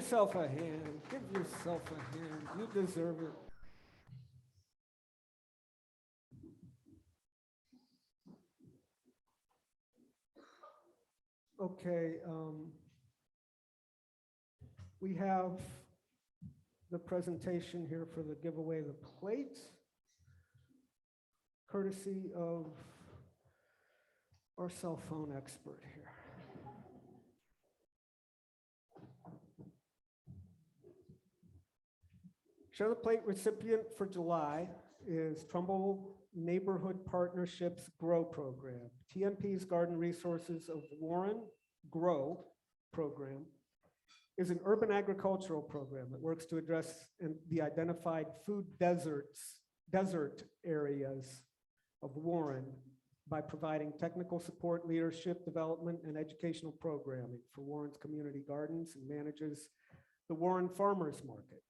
yourself a hand. Give yourself a hand. You deserve it. Okay. We have the presentation here for the giveaway of the plate, courtesy of our cell phone expert here. Share the Plate recipient for July is Trumbull Neighborhood Partnerships GROW program. TNP's Garden Resources of Warren GROW program is an urban agricultural program that works to address the identified food desert areas of Warren by providing technical support, leadership development, and educational programming for Warren's community gardens, and manages the Warren Farmers Market.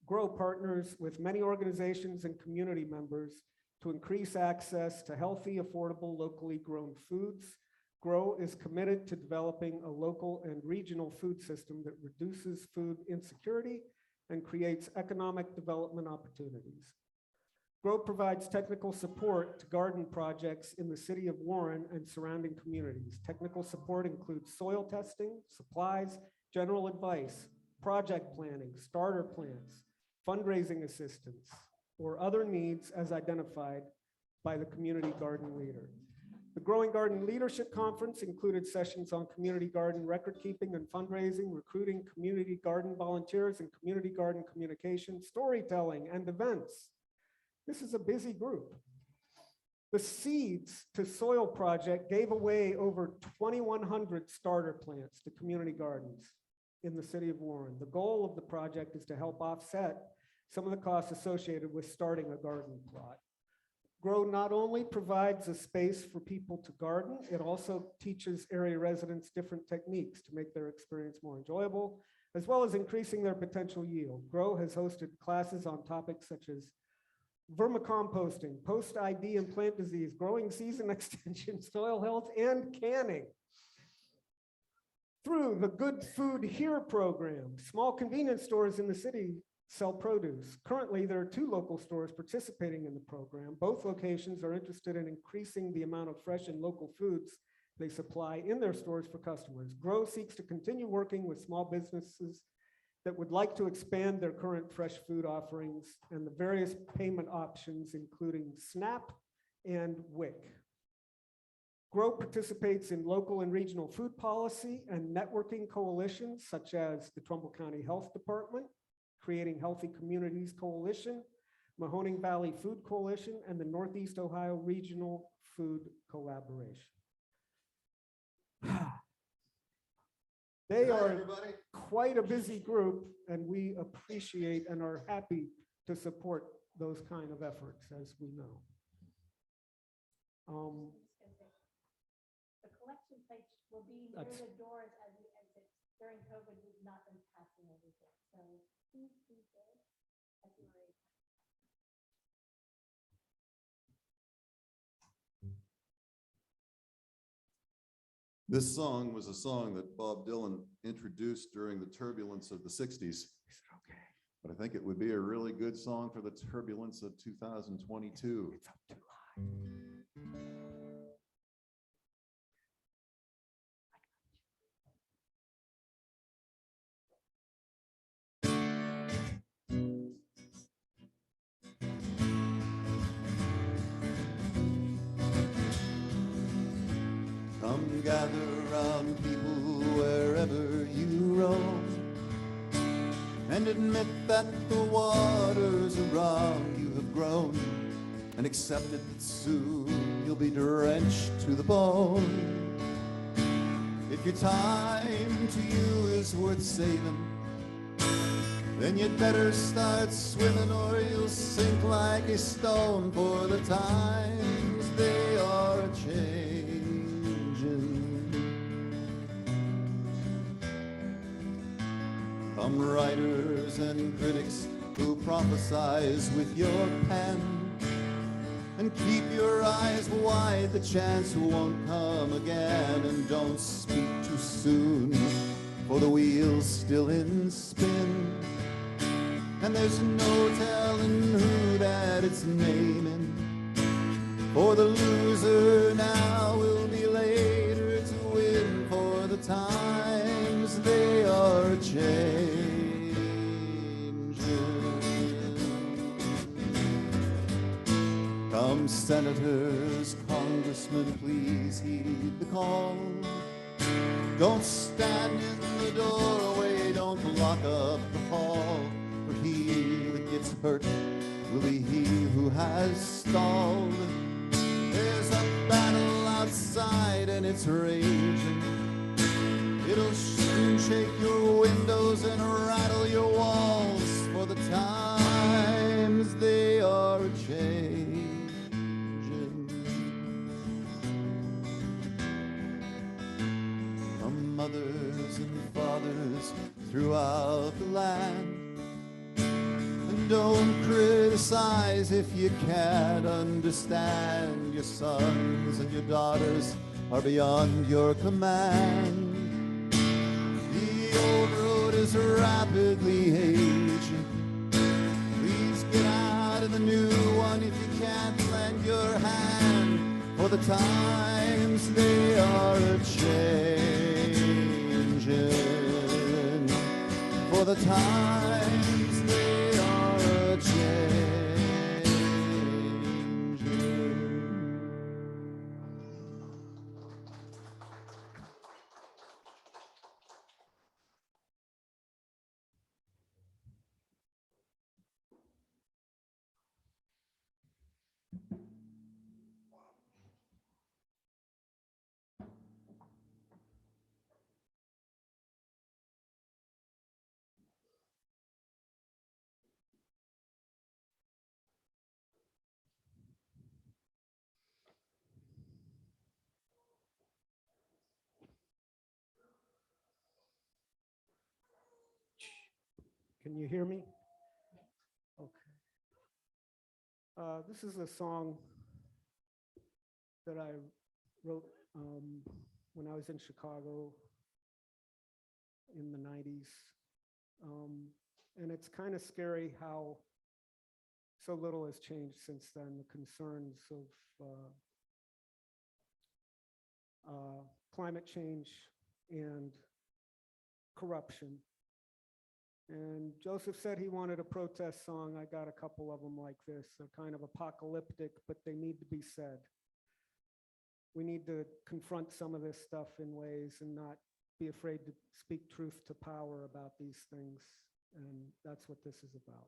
GROW partners with many organizations and community members to increase access to healthy, affordable, locally grown foods. GROW is committed to developing a local and regional food system that reduces food insecurity and creates economic development opportunities. GROW provides technical support to garden projects in the city of Warren and surrounding communities. Technical support includes soil testing, supplies, general advice, project planning, starter plants, fundraising assistance, or other needs as identified by the community garden leader. The Growing Garden Leadership Conference included sessions on community garden record keeping and fundraising, recruiting community garden volunteers and community garden communication, storytelling, and events. This is a busy group. The Seeds to Soil project gave away over 2,100 starter plants to community gardens in the city of Warren. The goal of the project is to help offset some of the costs associated with starting a garden plot. GROW not only provides a space for people to garden, it also teaches area residents different techniques to make their experience more enjoyable, as well as increasing their potential yield. GROW has hosted classes on topics such as vermicomposting, post-ID and plant disease, growing season extension, soil health, and canning. Through the Good Food Here program, small convenience stores in the city sell produce. Currently, there are 2 local stores participating in the program. Both locations are interested in increasing the amount of fresh and local foods they supply in their stores for customers. GROW seeks to continue working with small businesses that would like to expand their current fresh food offerings and the various payment options, including SNAP and WIC. GROW participates in local and regional food policy and networking coalitions such as the Trumbull County Health Department, Creating Healthy Communities Coalition, Mahoning Valley Food Coalition, and the Northeast Ohio Regional Food Collaboration. They are quite a busy group, and we appreciate and are happy to support those kind of efforts, as we know. The collection sites will be near the doors as we exit. During COVID, we've not been passing everything. So please do as you are. This song was a song that Bob Dylan introduced during the turbulence of the 60s. Is it okay? But I think it would be a really good song for the turbulence of 2022. It's up too high. Come gather round, people, wherever you roam. and admit that the waters around you have grown, and accept it soon you'll be drenched to the bone. If your time to you is worth saving, then you'd better start swimming or you'll sink like a stone, for the times they are a-changing. Come writers and critics who prophesize with your pen, and keep your eyes wide, the chance won't come again. And don't speak too soon, for the wheel's still in spin, and there's no telling who that it's naming. For the loser now will be later to win, for the times they are changing. Come senators, congressmen, please heed the call. Don't stand in the doorway, don't block up the hall, for he that gets hurt will be he who has stalled. There's a battle outside and it's raging. It'll soon shake your windows and rattle your walls, for the times they are changing. From mothers and fathers throughout the land, and don't criticize if you can't understand. Your sons and your daughters are beyond your command. The old road is rapidly aging. Please get out of the new one if you can't lend your hand, for the times they are a-changing. For the times they are a-changing. Can you hear me? Okay. This is a song that I wrote when I was in Chicago in the 90s. And it's kind of scary how so little has changed since then. The concerns of climate change and corruption. And Joseph said he wanted a protest song. I got a couple of them like this. They're kind of apocalyptic, but they need to be said. We need to confront some of this stuff in ways and not be afraid to speak truth to power about these things. And that's what this is about.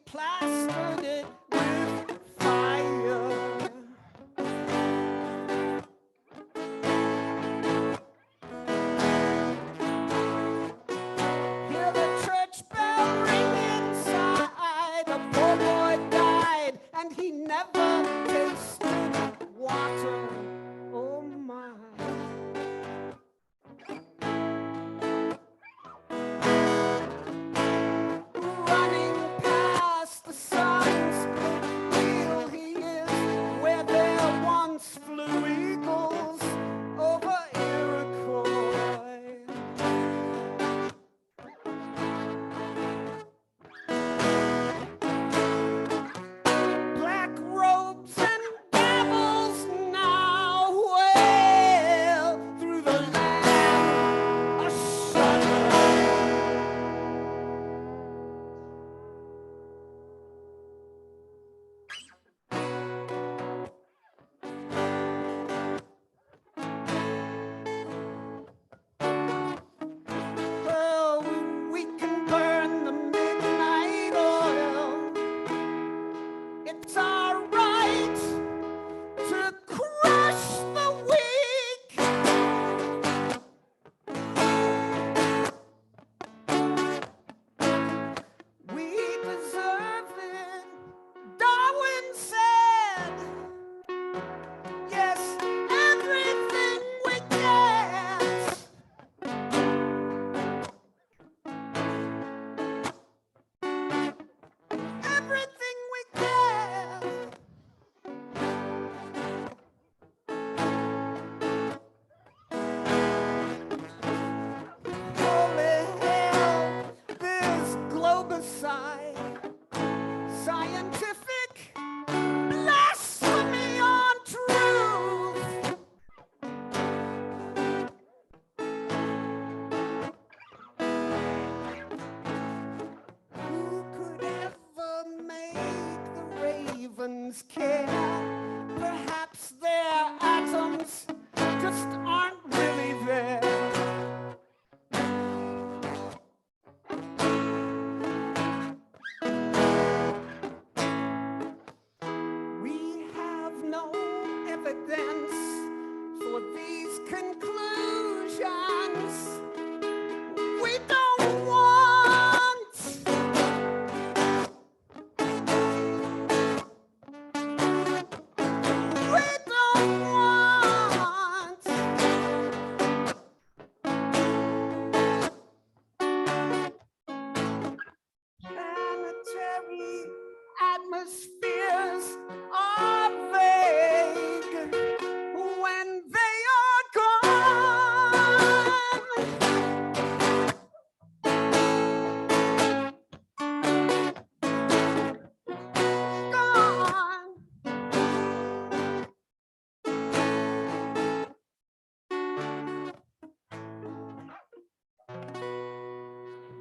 Plastered it with fire.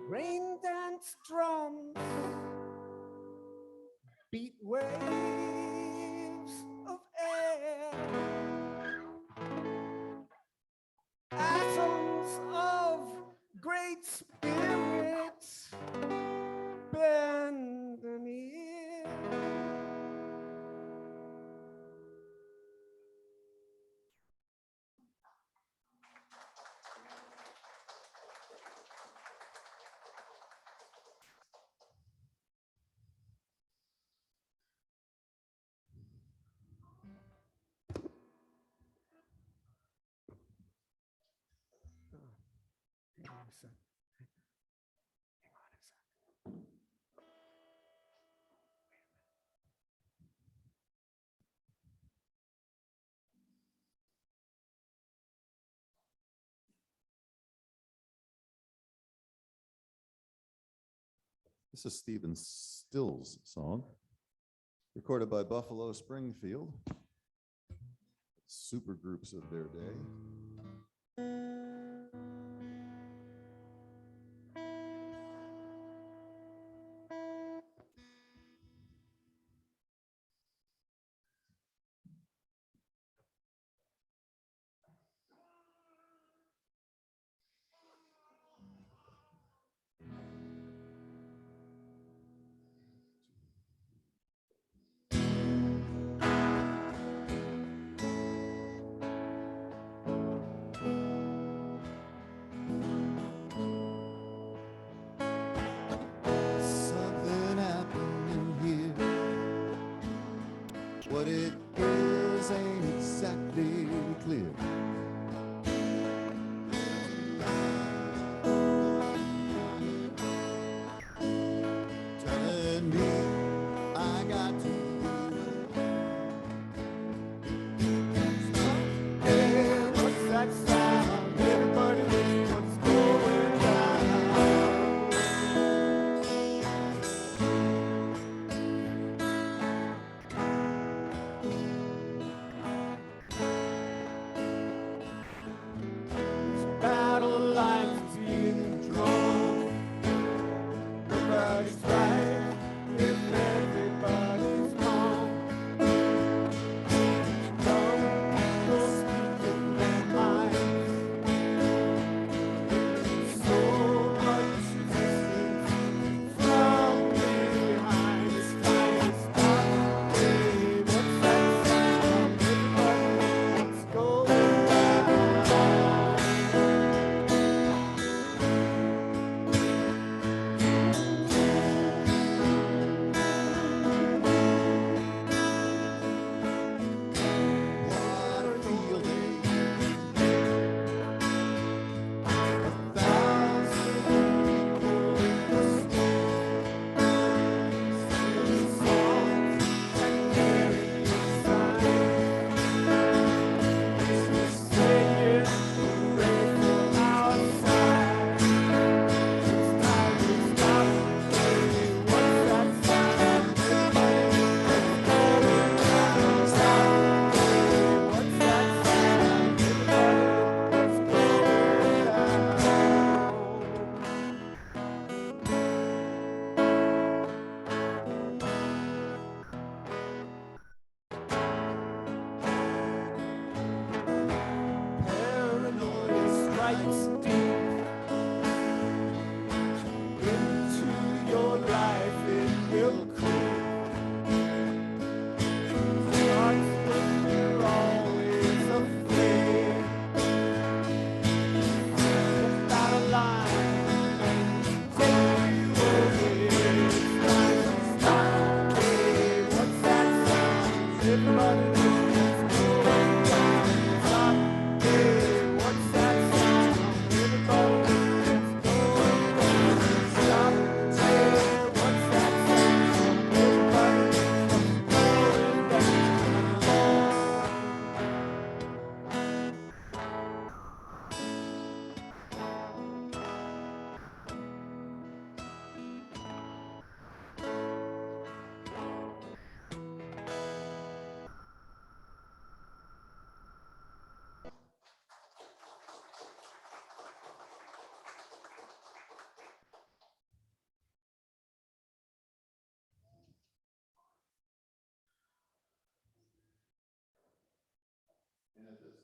Rain dance drums beat waves of air. Atoms of great spirits bend an ear. Hang on a sec. Hang on a sec. This is Stephen Stills' song, recorded by Buffalo Springfield, super groups of their day.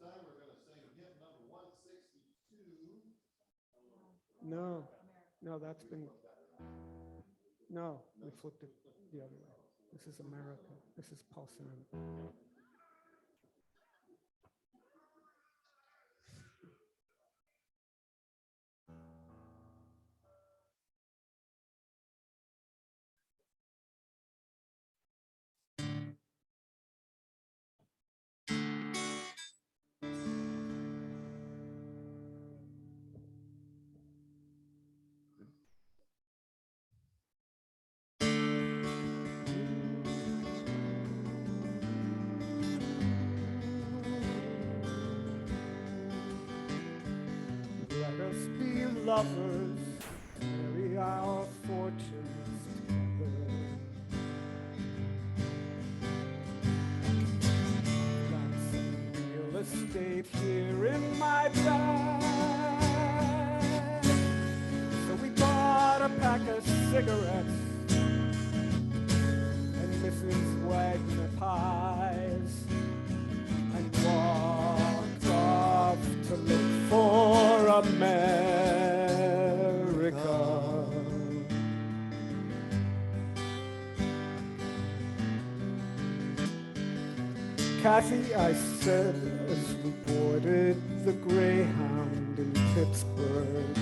time we're going to sing hymn number 162. No, no, that's been, no, we flipped it the other way. This is America. This is Paul Simon. Let us be lovers, carry our fortunes together. Got some real estate here in my bag. So we bought a pack of cigarettes and Mrs. Wagner pies and walked off to look for America. Kathy, I said as we boarded the Greyhound in Pittsburgh,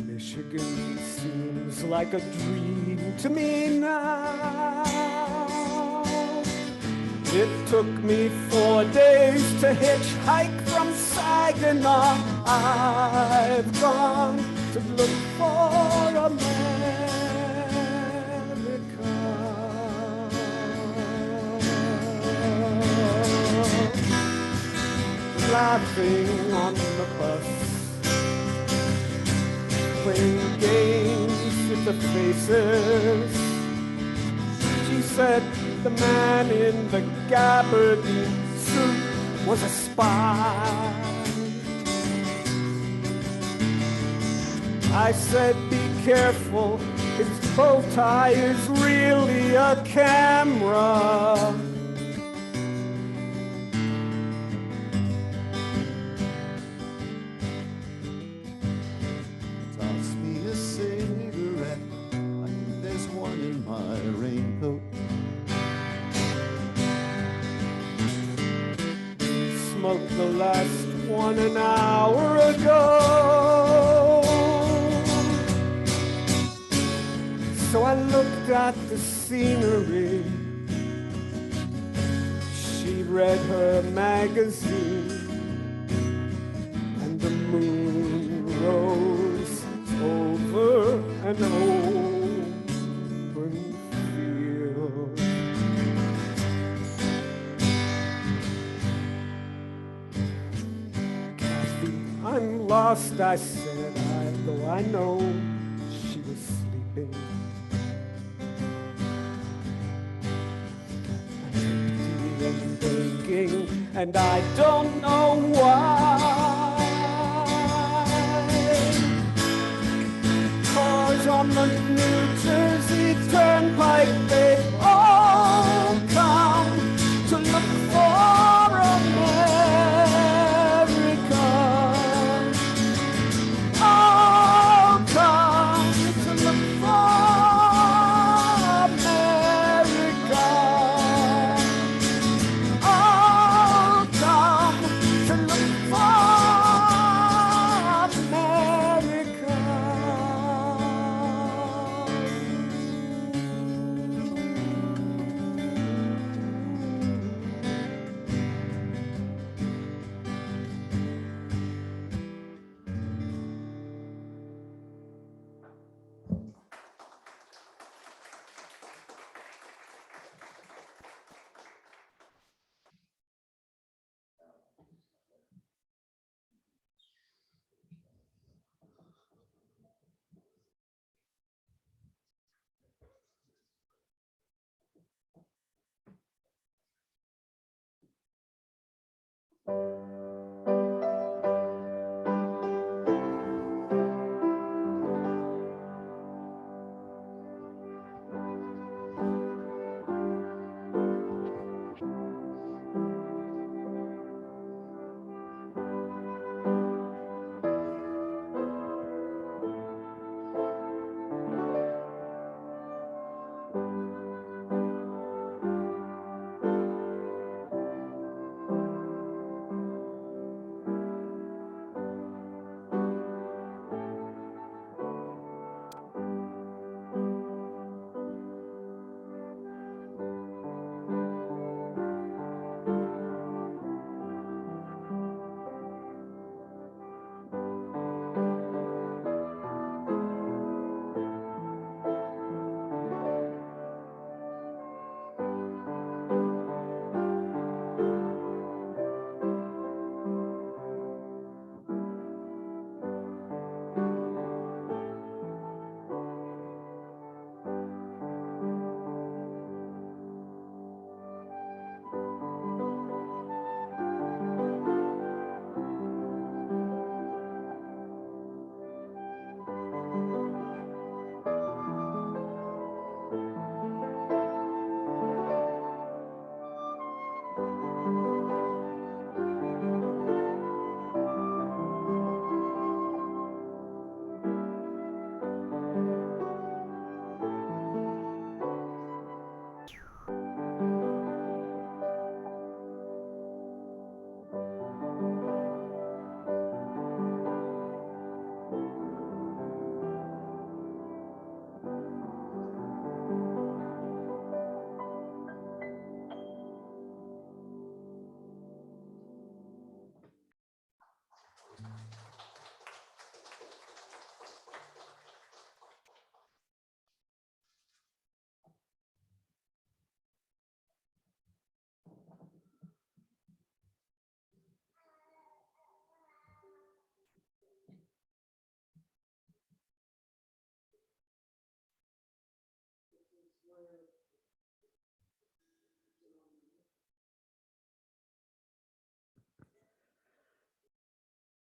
Michigan seems like a dream to me now. It took me 4 days to hitchhike from Saginaw. I've gone to look for America. Laughing on the bus, playing games with the faces. She said the man in the gabardine suit was a spy. I said, be careful, his bow tie is really a camera. Toss me a cigarette, I think there's one in my raincoat. Smoked the last one an hour ago. So I looked at the scenery. She read her magazine, and the moon rose over an open field. I'm lost, I said, though I know she was sleeping. Empty and aching, and I don't know why. Cars on the New Jersey Turnpike, they all come to look for a man.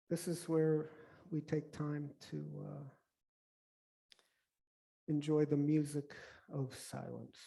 This is where we take time to enjoy the music of silence.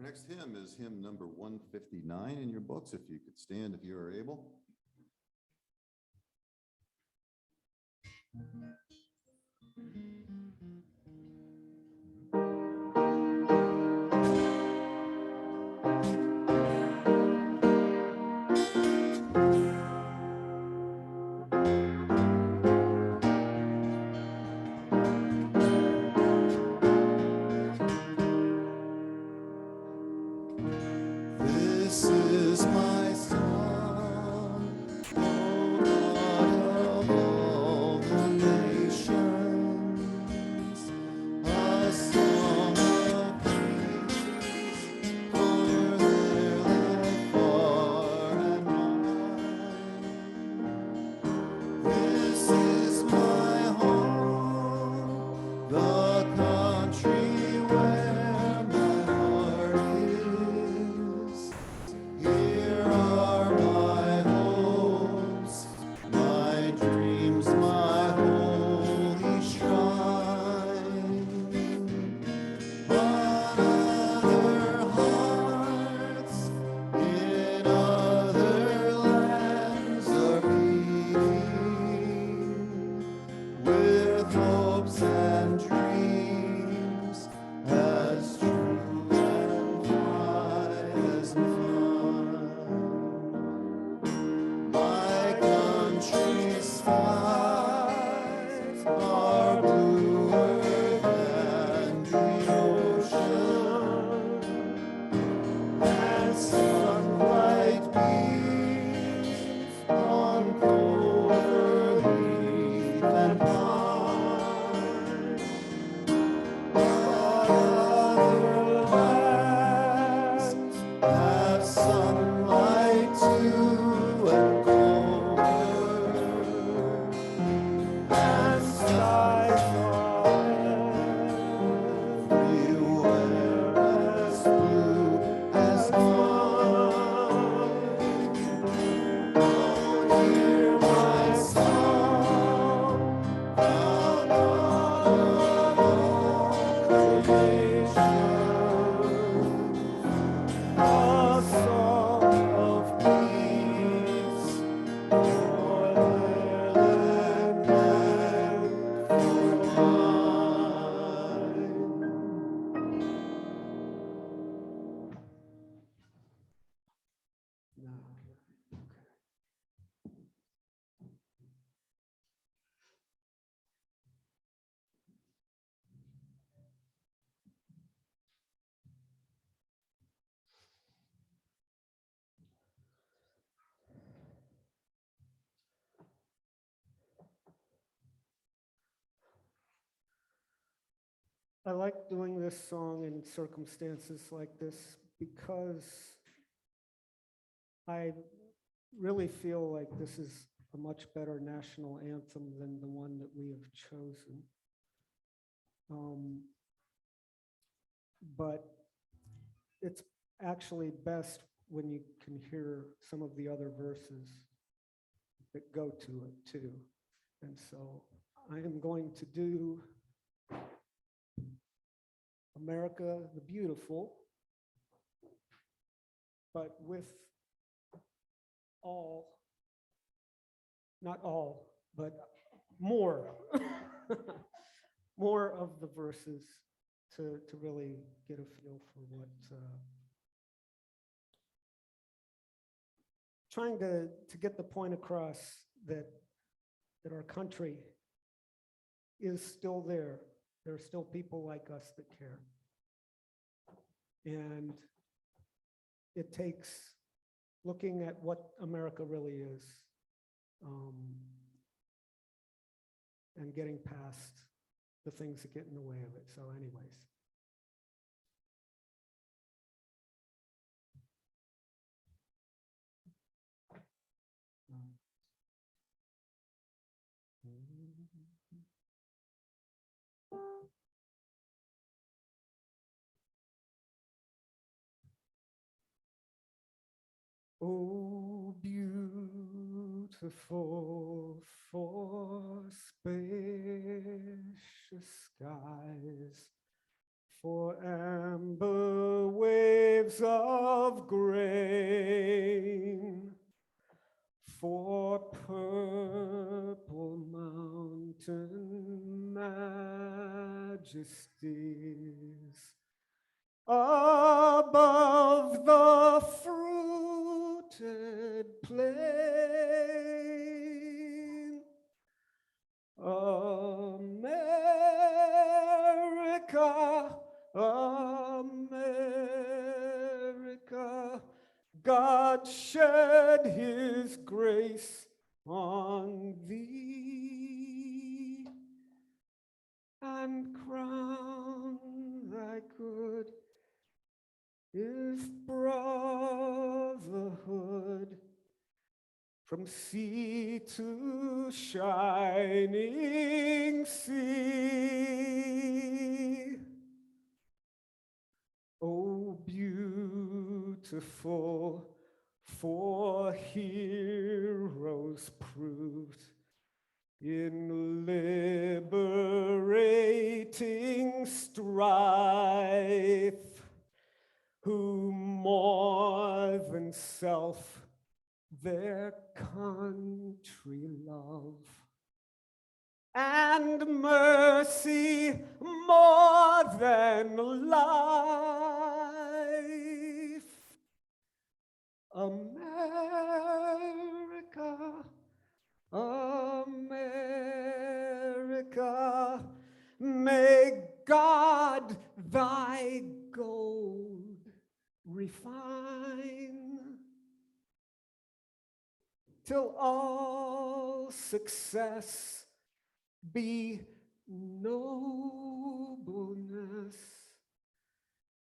Our next hymn is hymn number 159 in your books. If you could stand, if you are able. This is my song, O God of all the nations, a song of praise for their land far and wide. This is my home, the country where my heart is. Here are my hopes, my dreams, my holy shrine. But other hearts in other lands are beating with hopes and dreams as true and high as mine. My country's skies are bluer than the ocean, and sunlight beams on clover leaf and pine. But other lands have sunlight too and colder, and skies are everywhere as blue as mine. Oh, hear my song, thou God of all creation, a song of peace for their land and for mine. No. I like doing this song in circumstances like this because I really feel like this is a much better national anthem than the one that we have chosen. But it's actually best when you can hear some of the other verses that go to it too. And so I am going to do America the Beautiful, but with all, not all, but more, more of the verses to really get a feel for what, trying to get the point across that our country is still there. There are still people like us that care. And it takes looking at what America really is, and getting past the things that get in the way of it. So anyways. Oh, beautiful for spacious skies, for amber waves of grain, for purple mountain majesties, above the fruited plain. America, America, God shed his grace on thee and crown thy good with brotherhood from sea to shining sea. Oh, beautiful for heroes proved in liberating strife, who more than self their country love, and mercy more than life. America, America, may God thy gold refine, till all success be nobleness,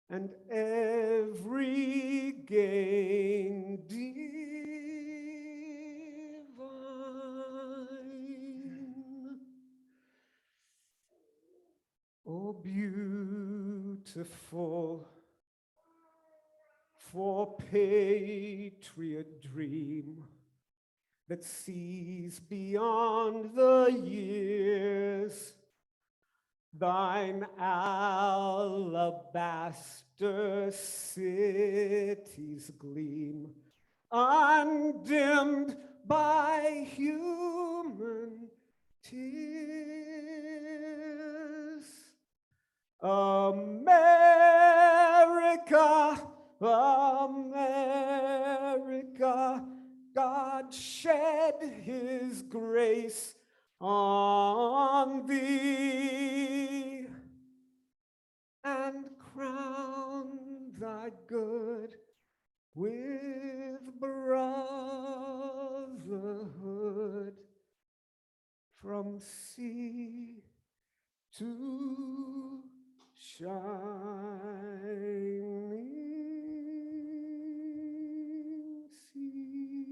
and every gain divine. Oh, beautiful for patriot dream that sees beyond the years, thine alabaster cities gleam, undimmed by human tears. America, America, God shed his grace on thee and crown thy good with brotherhood from sea to shining sea.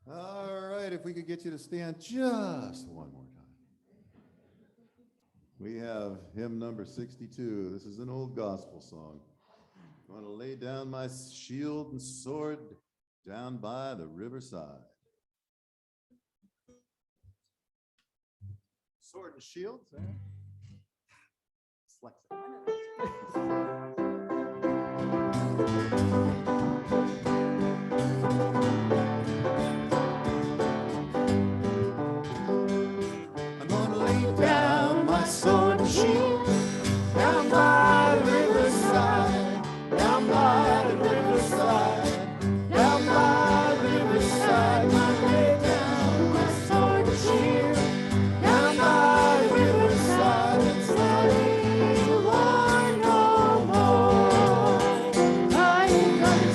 All right, if we could get you to stand just one more time. We have hymn number 62. This is an old gospel song. I want to lay down my shield and sword down by the riverside. Sword and shield, Sarah? I'm gonna lay down my sword and shield down by the riverside, down by the riverside, down by the riverside. I lay down my sword and shield down by the riverside and study war no more. I ain't gonna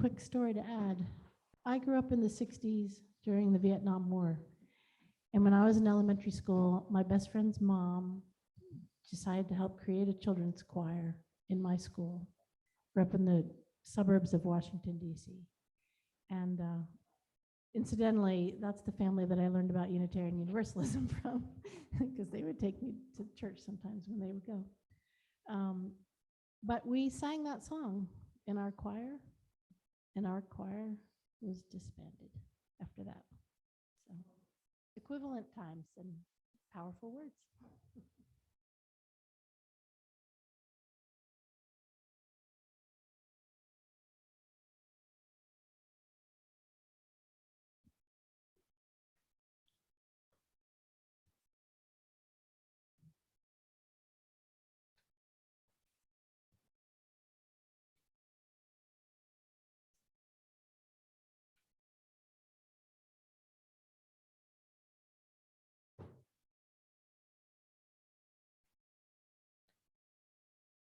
quick story to add. I grew up in the 60s during the Vietnam War. And when I was in elementary school, my best friend's mom decided to help create a children's choir in my school. We're up in the suburbs of Washington, D.C. And incidentally, that's the family that I learned about Unitarian Universalism from, because they would take me to church sometimes when they would go. But we sang that song in our choir, and our choir was disbanded after that. So equivalent times and powerful words.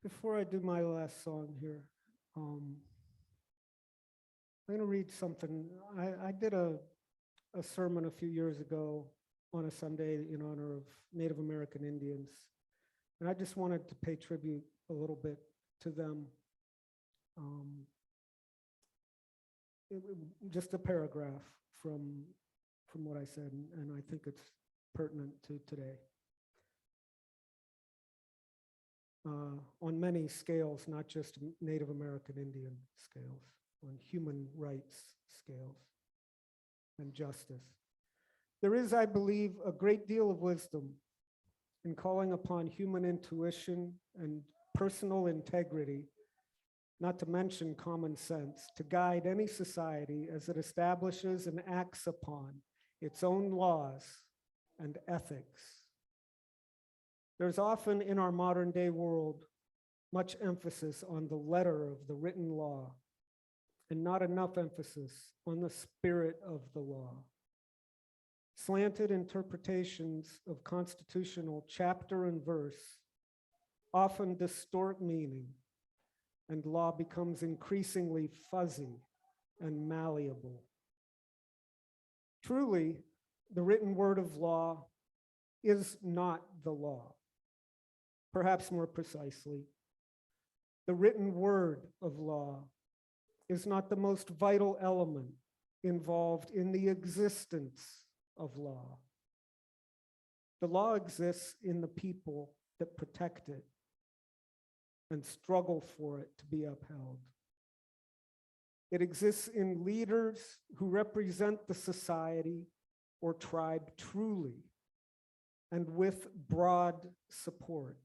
Before I do my last song here, I'm going to read something. I did a sermon a few years ago on a Sunday in honor of Native American Indians. And I just wanted to pay tribute a little bit to them. Just a paragraph from what I said, and I think it's pertinent to today. On many scales, not just Native American Indian scales, on human rights scales and justice. There is, I believe, a great deal of wisdom in calling upon human intuition and personal integrity, not to mention common sense, to guide any society as it establishes and acts upon its own laws and ethics. There's often in our modern day world much emphasis on the letter of the written law and not enough emphasis on the spirit of the law. Slanted interpretations of constitutional chapter and verse often distort meaning, and law becomes increasingly fuzzy and malleable. Truly, the written word of law is not the law. Perhaps more precisely, the written word of law is not the most vital element involved in the existence of law. The law exists in the people that protect it and struggle for it to be upheld. It exists in leaders who represent the society or tribe truly and with broad support.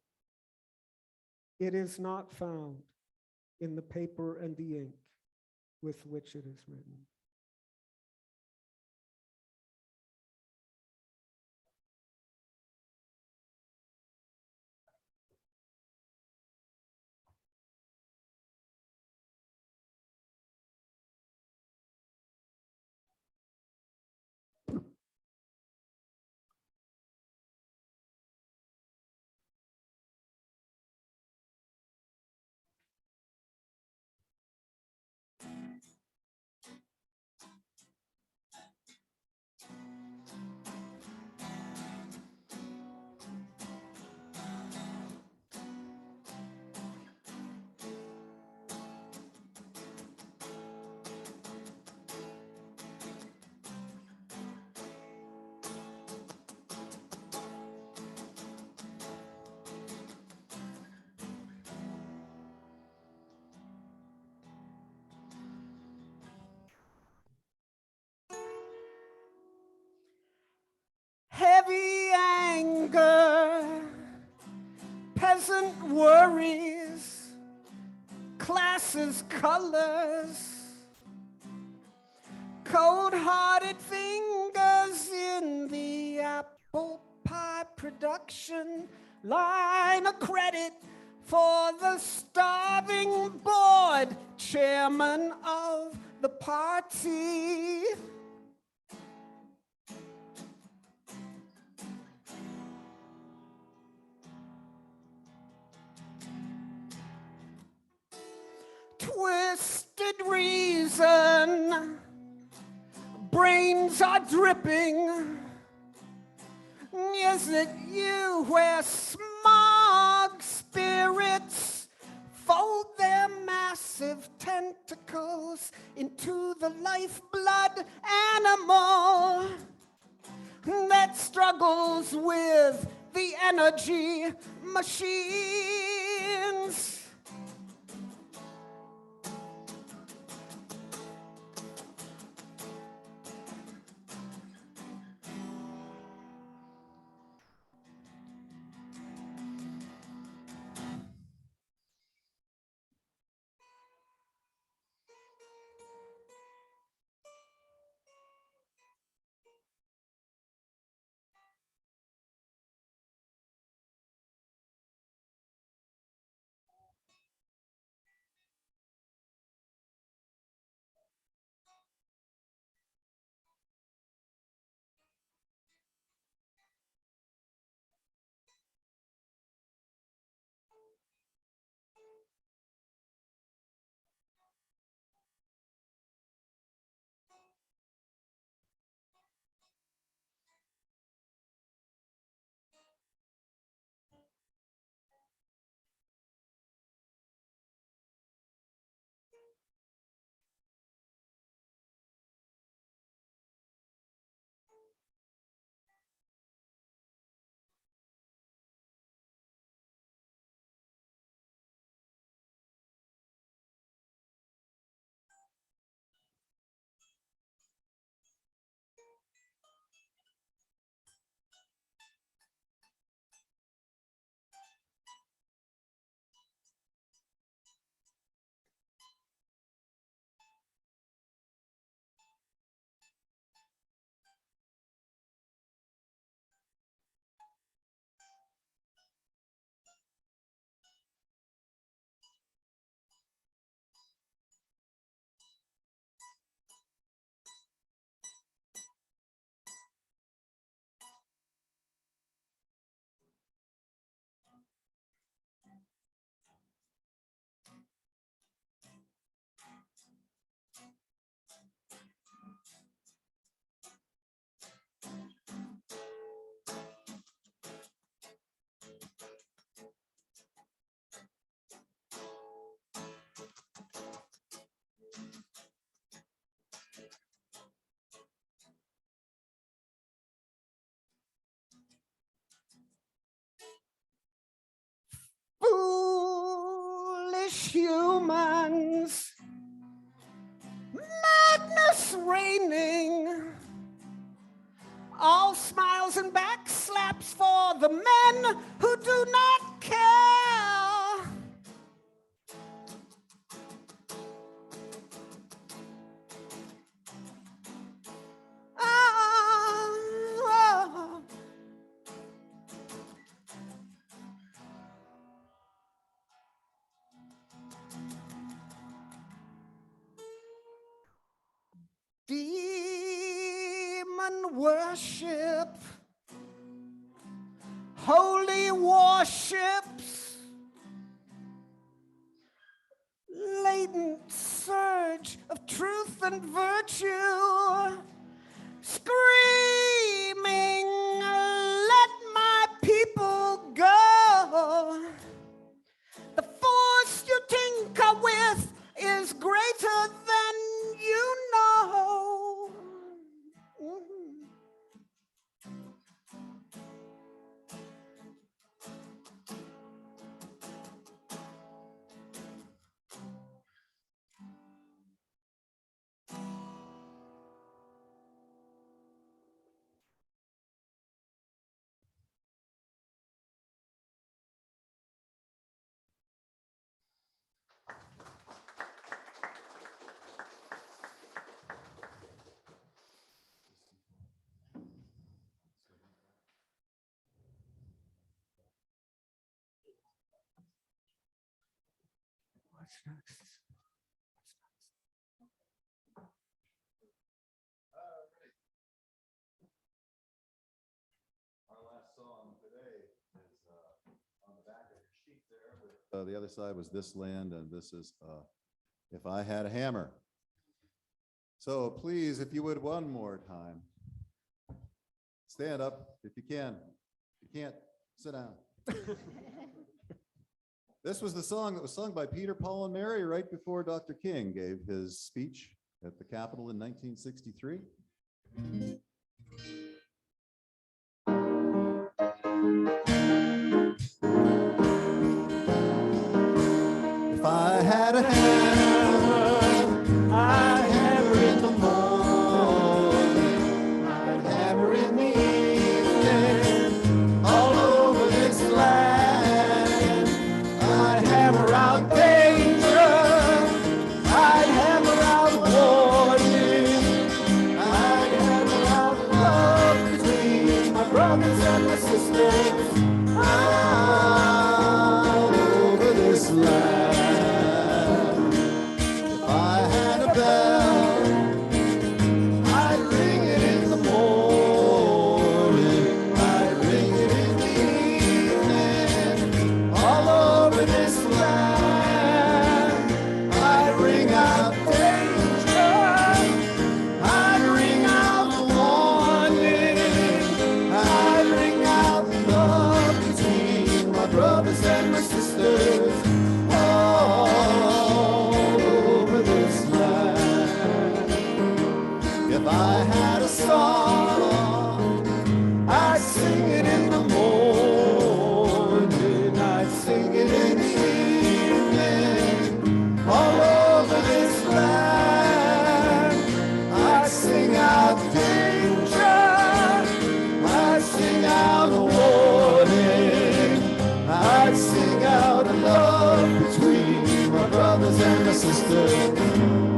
It is not found in the paper and the ink with which it is written. Heavy anger, peasant worries, classes, colors, cold-hearted fingers in the apple pie production line of credit for the starving board chairman of the party. Twisted reason streets are dripping. Is it you where smog spirits fold their massive tentacles into the lifeblood animal that struggles with the energy machines? Foolish humans, madness reigning, all smiles and back slaps for the men who do not care. Oh. Demon worship, holy warships, latent surge of truth and virtue, screaming, let my people go. The force you tinker with is greater than you know. Mhm. What's next? Our last song today is on the back of your sheet there. The other side was This Land, and this is If I Had a Hammer. So please, if you would, one more time. Stand up if you can. If you can't, sit down. This was the song that was sung by Peter, Paul, and Mary right before Dr. King gave his speech at the Capitol in 1963. If I had a hammer, I'd hammer in the morning, I'd hammer in the evening, all over this land. I'd hammer out danger, I'd hammer out warning, I'd hammer out love between my brothers and my sisters, all over this land. If I had a bell, I'd ring it in the morning, I'd ring it in the evening, all over this land. I'd ring out danger, I'd ring out warning, I'd ring out love between my brothers and my sisters, all over this land. If I had a song, I'd sing it in the morning, I'd sing it in the evening, all over this land. I'd sing out danger, I'd sing out warning, I'd sing out love between my brothers and my sisters,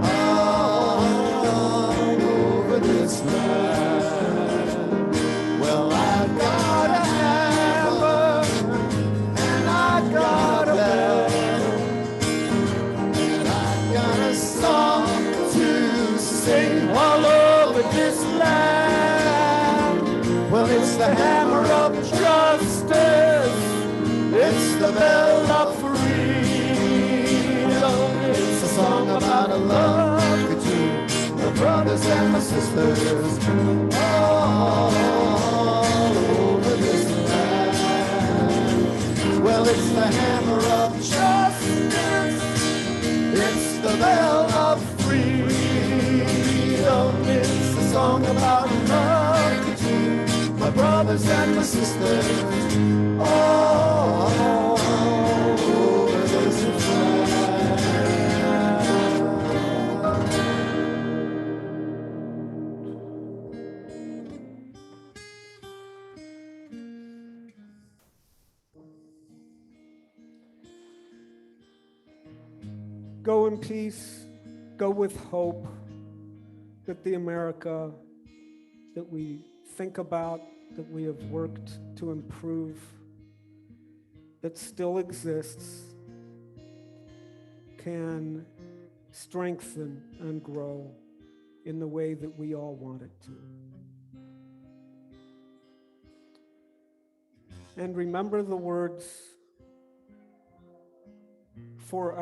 all over this land. Well, I've got a hammer, and I've got a bell, and I've got a song to sing all over this land. Well, it's the hammer of justice, it's the bell of freedom, it's a song about a love between my brothers and my sisters, all over this land. Well, it's the hammer of justice, it's the bell of freedom, it's a song about love between my brothers and my sisters, all over this land. Go in peace, go with hope that the America that we think about, that we have worked to improve, that still exists, can strengthen and grow in the way that we all want it to. And remember the words for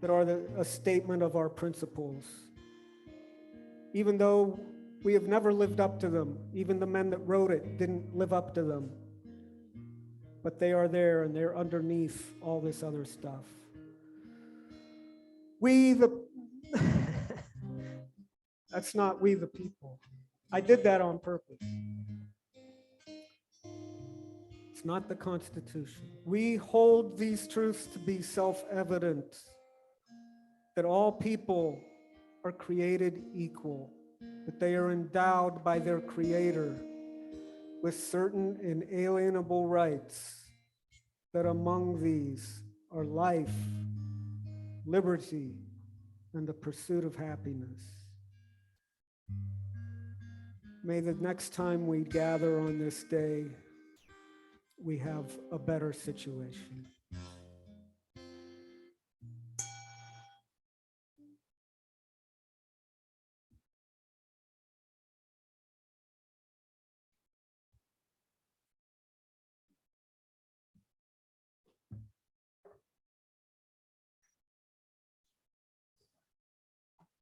that are a statement of our principles. Even though we have never lived up to them, even the men that wrote it didn't live up to them, but they are there and they're underneath all this other stuff. That's not we the people. I did that on purpose. It's not the Constitution. We hold these truths to be self-evident, that all people are created equal, that they are endowed by their Creator with certain inalienable rights, that among these are life, liberty, and the pursuit of happiness. May the next time we gather on this day, we have a better situation.